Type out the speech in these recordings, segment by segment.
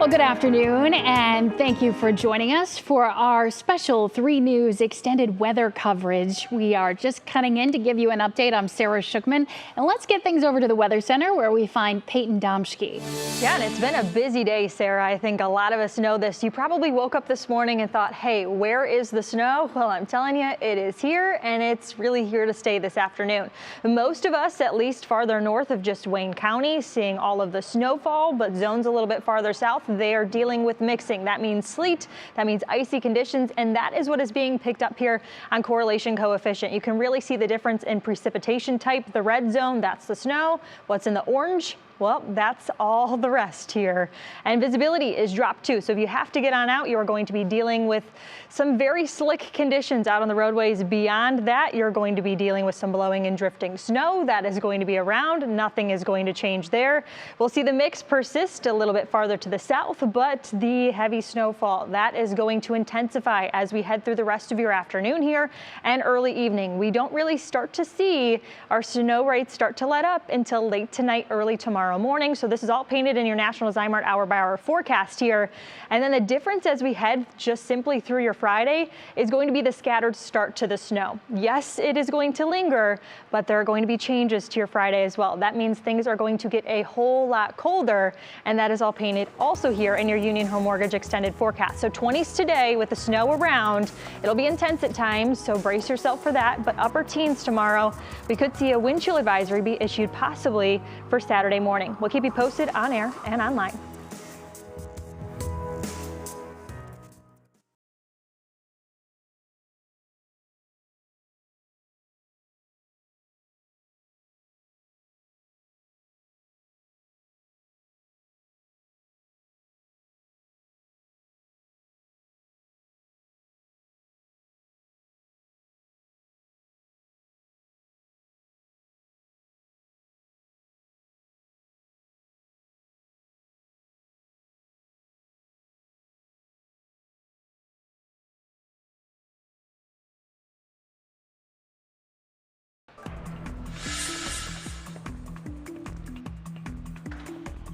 Well, good afternoon, and thank you for joining us for our special 3 News extended weather coverage. We are just cutting in to give you an update. I'm Sarah Shookman, and let's get things over to the Weather Center where we find Peyton Domschke. Yeah, and it's been a busy day, Sarah. I think a lot of us know this. You probably woke up this morning and thought, hey, where is the snow? Well, I'm telling you, it is here, and it's really here to stay this afternoon. Most of us, at least farther north of just Wayne County, seeing all of the snowfall, but zones a little bit farther south, they are dealing with mixing. That means sleet, that means icy conditions, and that is what is being picked up here on correlation coefficient. You can really see the difference in precipitation type. The red zone, that's the snow. What's in the orange? Well, that's all the rest here. And visibility is dropped too. So if you have to get on out, you're going to be dealing with some very slick conditions out on the roadways. Beyond that, you're going to be dealing with some blowing and drifting snow. That is going to be around. Nothing is going to change there. We'll see the mix persist a little bit farther to the south, but the heavy snowfall, that is going to intensify as we head through the rest of your afternoon here and early evening. We don't really start to see our snow rates start to let up until late tonight, early tomorrow morning. So this is all painted in your National Zymart hour-by-hour forecast here. And then the difference as we head just simply through your Friday is going to be the scattered start to the snow. Yes, it is going to linger, but there are going to be changes to your Friday as well. That means things are going to get a whole lot colder, and that is all painted also here in your Union Home Mortgage extended forecast. So 20s today with the snow around. It'll be intense at times, so brace yourself for that, but upper teens tomorrow. We could see a wind chill advisory be issued possibly for Saturday morning. We'll keep you posted on air and online.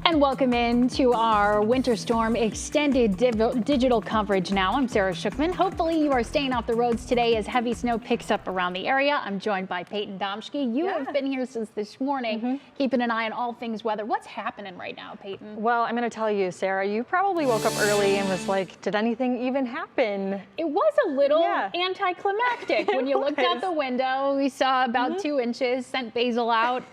And welcome into our winter storm extended digital coverage now. I'm Sarah Shookman. Hopefully you are staying off the roads today as heavy snow picks up around the area. I'm joined by Peyton Domschke. You have been here since this morning, keeping an eye on all things weather. What's happening right now, Peyton? Well, I'm going to tell you, Sarah, you probably woke up early and was like, did anything even happen? It was a little anticlimactic. When you looked out the window, we saw about 2 inches, sent Basil out,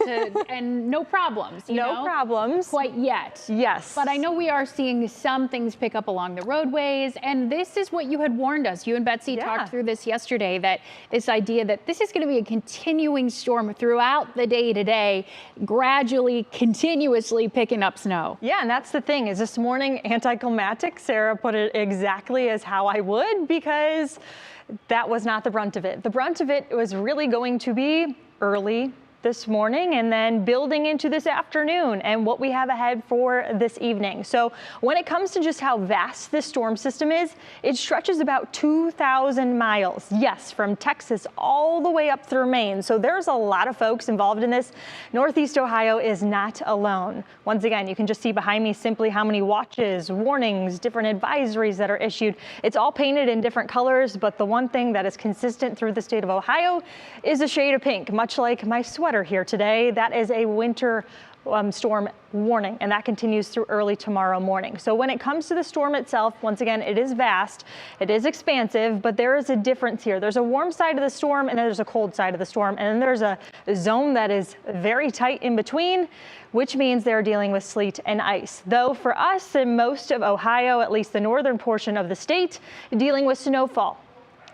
and no problems. No problems. Quite yet. Yes. But I know we are seeing some things pick up along the roadways, and this is what you had warned us. You and Betsy talked through this yesterday, that this idea that this is going to be a continuing storm throughout the day today, gradually, continuously picking up snow. Yeah, and that's the thing. Is this morning anticlimactic? Sarah put it exactly as how I would, because that was not the brunt of it. The brunt of it was really going to be early this morning and then building into this afternoon and what we have ahead for this evening. So when it comes to just how vast this storm system is, it stretches about 2,000 miles. Yes, from Texas all the way up through Maine. So there's a lot of folks involved in this. Northeast Ohio is not alone. Once again, you can just see behind me simply how many watches, warnings, different advisories that are issued. It's all painted in different colors, but the one thing that is consistent through the state of Ohio is a shade of pink, much like my sweater here today. That is a winter storm warning, and that continues through early tomorrow morning. So when it comes to the storm itself, once again, it is vast, it is expansive, but there is a difference here. There's a warm side of the storm and there's a cold side of the storm, and then there's a zone that is very tight in between, which means they're dealing with sleet and ice. Though for us in most of Ohio, at least the northern portion of the state, dealing with snowfall.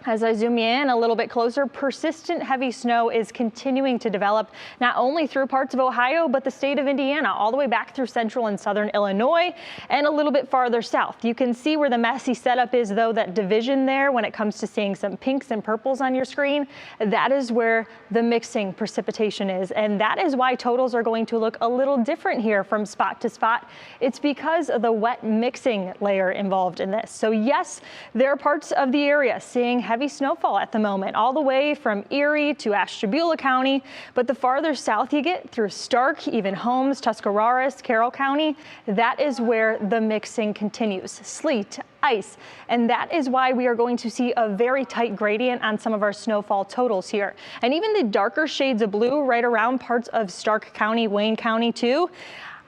As I zoom in a little bit closer, persistent heavy snow is continuing to develop not only through parts of Ohio, but the state of Indiana, all the way back through central and southern Illinois and a little bit farther south. You can see where the messy setup is, though, that division there when it comes to seeing some pinks and purples on your screen. That is where the mixing precipitation is, and that is why totals are going to look a little different here from spot to spot. It's because of the wet mixing layer involved in this. So yes, there are parts of the area seeing heavy snowfall at the moment, all the way from Erie to Ashtabula County. But the farther south you get through Stark, even Holmes, Tuscarawas, Carroll County, that is where the mixing continues. Sleet, ice, and that is why we are going to see a very tight gradient on some of our snowfall totals here. And even the darker shades of blue right around parts of Stark County, Wayne County too,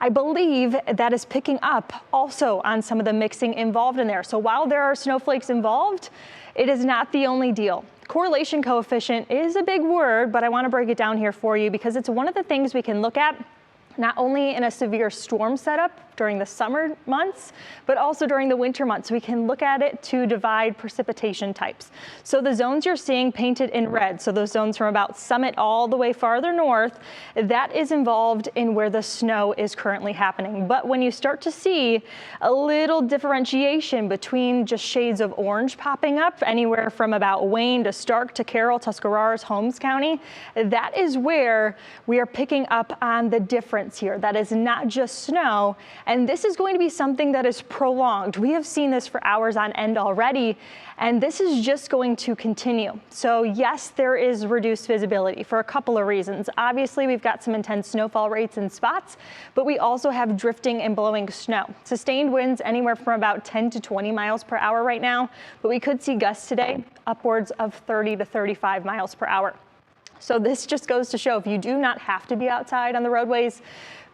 I believe that is picking up also on some of the mixing involved in there. So while there are snowflakes involved, it is not the only deal. Correlation coefficient is a big word, but I want to break it down here for you because it's one of the things we can look at not only in a severe storm setup during the summer months, but also during the winter months. We can look at it to divide precipitation types. So the zones you're seeing painted in red, so those zones from about Summit all the way farther north, that is involved in where the snow is currently happening. But when you start to see a little differentiation between just shades of orange popping up, anywhere from about Wayne to Stark to Carroll, Tuscarawas, Holmes County, that is where we are picking up on the difference here. That is not just snow. And this is going to be something that is prolonged. We have seen this for hours on end already, and this is just going to continue. So yes, there is reduced visibility for a couple of reasons. Obviously, we've got some intense snowfall rates in spots, but we also have drifting and blowing snow. Sustained winds anywhere from about 10 to 20 miles per hour right now, but we could see gusts today upwards of 30 to 35 miles per hour. So this just goes to show if you do not have to be outside on the roadways,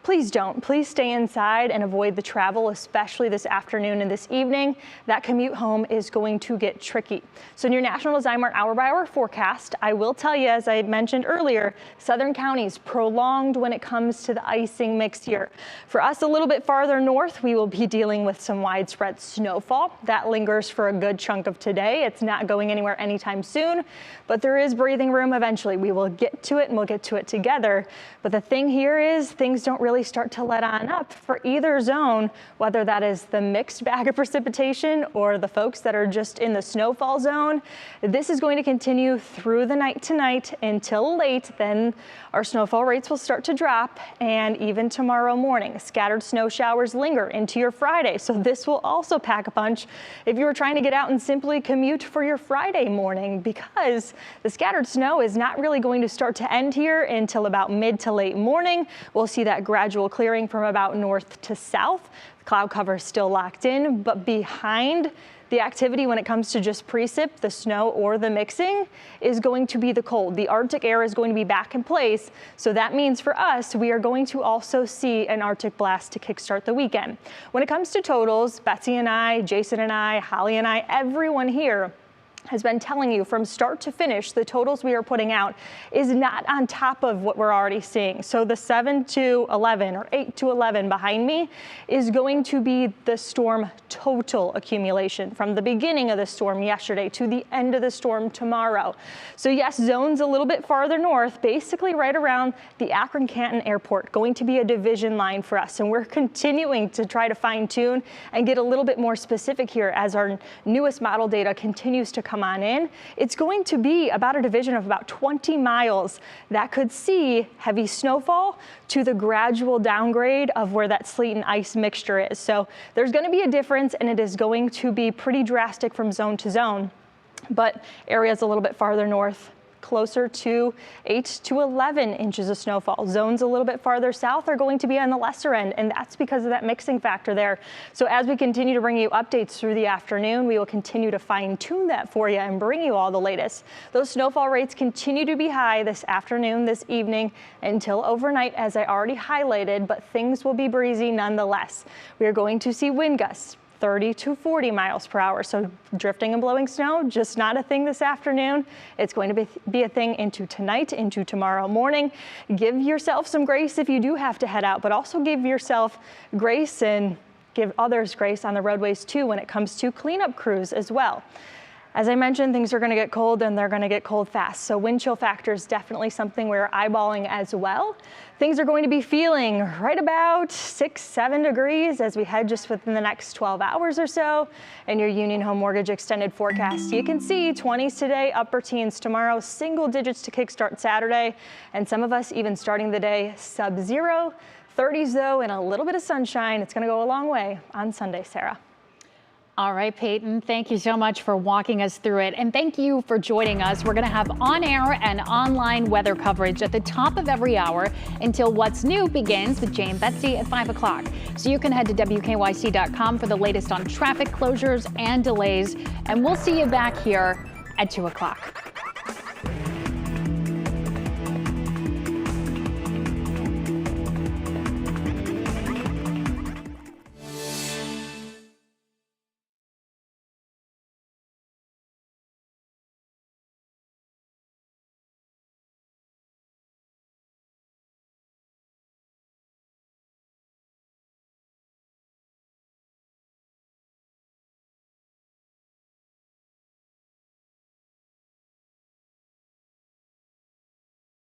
please don't. Please stay inside and avoid the travel, especially this afternoon and this evening. That commute home is going to get tricky. So in your National Design Mart hour-by-hour forecast, I will tell you, as I mentioned earlier, southern counties prolonged when it comes to the icing mix here. For us a little bit farther north, we will be dealing with some widespread snowfall. That lingers for a good chunk of today. It's not going anywhere anytime soon, but there is breathing room eventually. We will get to it and we'll get to it together. But the thing here is things don't really start to let on up for either zone, whether that is the mixed bag of precipitation or the folks that are just in the snowfall zone. This is going to continue through the night tonight until late. Then our snowfall rates will start to drop, and even tomorrow morning, scattered snow showers linger into your Friday. So this will also pack a punch if you were trying to get out and simply commute for your Friday morning, because the scattered snow is not really going to start to end here until about mid to late morning. We'll see that gradual clearing from about north to south. The cloud cover is still locked in, but behind the activity when it comes to just precip, the snow or the mixing, is going to be the cold. The Arctic air is going to be back in place. So that means for us, we are going to also see an Arctic blast to kickstart the weekend. When it comes to totals, Betsy and I, Jason and I, Holly and I, everyone here has been telling you from start to finish, the totals we are putting out is not on top of what we're already seeing. So the 7 to 11 or 8 to 11 behind me is going to be the storm total accumulation from the beginning of the storm yesterday to the end of the storm tomorrow. So yes, zones a little bit farther north, basically right around the Akron-Canton airport, going to be a division line for us. And we're continuing to try to fine tune and get a little bit more specific here as our newest model data continues to come on in. It's going to be about a division of about 20 miles that could see heavy snowfall to the gradual downgrade of where that sleet and ice mixture is. So there's going to be a difference, and it is going to be pretty drastic from zone to zone. But areas a little bit farther north, closer to 8 to 11 inches of snowfall. Zones a little bit farther south are going to be on the lesser end, and that's because of that mixing factor there. So as we continue to bring you updates through the afternoon, we will continue to fine tune that for you and bring you all the latest. Those snowfall rates continue to be high this afternoon, this evening, until overnight, as I already highlighted, but things will be breezy nonetheless. We are going to see wind gusts 30 to 40 miles per hour. So drifting and blowing snow, just not a thing this afternoon. It's going to be a thing into tonight, into tomorrow morning. Give yourself some grace if you do have to head out, but also give yourself grace and give others grace on the roadways too when it comes to cleanup crews as well. As I mentioned, things are going to get cold, and they're going to get cold fast. So wind chill factor is definitely something we're eyeballing as well. Things are going to be feeling right about 6-7 degrees as we head just within the next 12 hours or so. In your Union Home Mortgage extended forecast, you can see 20s today, upper teens tomorrow, single digits to kickstart Saturday, and some of us even starting the day sub-zero. 30s though, and a little bit of sunshine. It's going to go a long way on Sunday, Sarah. All right, Peyton, thank you so much for walking us through it. And thank you for joining us. We're going to have on-air and online weather coverage at the top of every hour until What's New begins with Jay and Betsy at 5 o'clock. So you can head to WKYC.com for the latest on traffic closures and delays. And we'll see you back here at 2 o'clock.